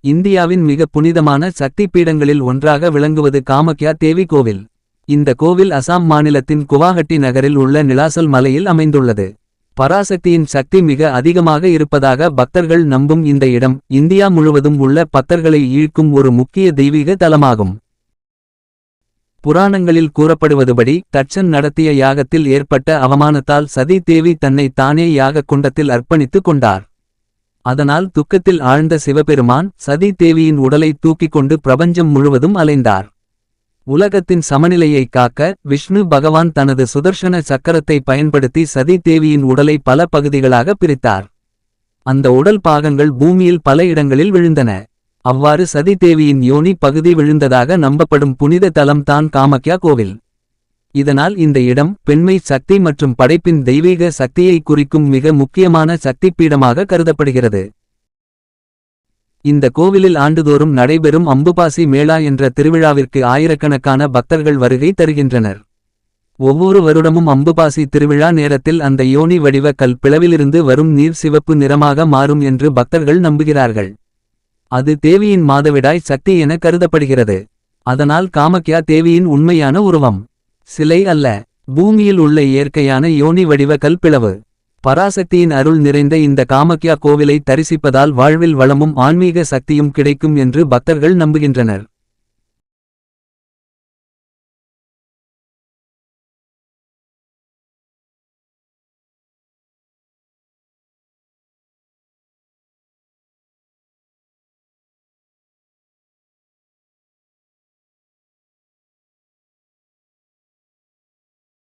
இந்தியாவின் மிக புனிதமான சக்தி பீடங்களில் ஒன்றாக விளங்குவது காமக்யா தேவி கோவில். இந்த கோவில் அசாம் மாநிலத்தின் குவாஹட்டி நகரில் உள்ள நிலாசல் மலையில் அமைந்துள்ளது. பராசக்தியின் சக்தி மிக அதிகமாக இருப்பதாக பக்தர்கள் நம்பும் இந்த இடம் இந்தியா முழுவதும் உள்ள பக்தர்களை ஈர்க்கும் ஒரு முக்கிய தெய்வீக தலமாகும். புராணங்களில் கூறப்படுவதுபடி தட்சன் நடத்திய யாகத்தில் ஏற்பட்ட அவமானத்தால் சதி தேவி தன்னை தானே யாக குண்டத்தில் அர்ப்பணித்துக் கொண்டார். அதனால் துக்கத்தில் ஆழ்ந்த சிவபெருமான் சதி தேவியின் உடலை தூக்கிக் கொண்டு பிரபஞ்சம் முழுவதும் அலைந்தார். உலகத்தின் சமநிலையை காக்க விஷ்ணு பகவான் தனது சுதர்ஷன சக்கரத்தை பயன்படுத்தி சதி தேவியின் உடலை பல பகுதிகளாக பிரித்தார். அந்த உடல் பாகங்கள் பூமியில் பல இடங்களில் விழுந்தன. அவ்வாறு சதி தேவியின் யோனி பகுதி விழுந்ததாக நம்பப்படும் புனித தலம் தான் காமக்யா கோவில். இதனால் இந்த இடம் பெண்மை சக்தி மற்றும் படைப்பின் தெய்வீக சக்தியை குறிக்கும் மிக முக்கியமான சக்தி பீடமாக கருதப்படுகிறது. இந்த கோவிலில் ஆண்டுதோறும் நடைபெறும் அம்புபாசி மேளா என்ற திருவிழாவிற்கு ஆயிரக்கணக்கான பக்தர்கள் வருகை தருகின்றனர். ஒவ்வொரு வருடமும் அம்புபாசி திருவிழா நேரத்தில் அந்த யோனி வடிவ கல் பிளவிலிருந்து வரும் நீர் சிவப்பு நிறமாக மாறும் என்று பக்தர்கள் நம்புகிறார்கள். அது தேவியின் மாதவிடாய் சக்தி என கருதப்படுகிறது. அதனால் காமக்யா தேவியின் உண்மையான உருவம் சிலை அல்ல, பூமியில் உள்ள இயற்கையான யோனி வடிவ கல் பிளவு. பராசக்தியின் அருள் நிறைந்த இந்த காமக்யா கோவிலை தரிசிப்பதால் வாழ்வில் வளமும் ஆன்மீக சக்தியும் கிடைக்கும் என்று பக்தர்கள் நம்புகின்றனர்.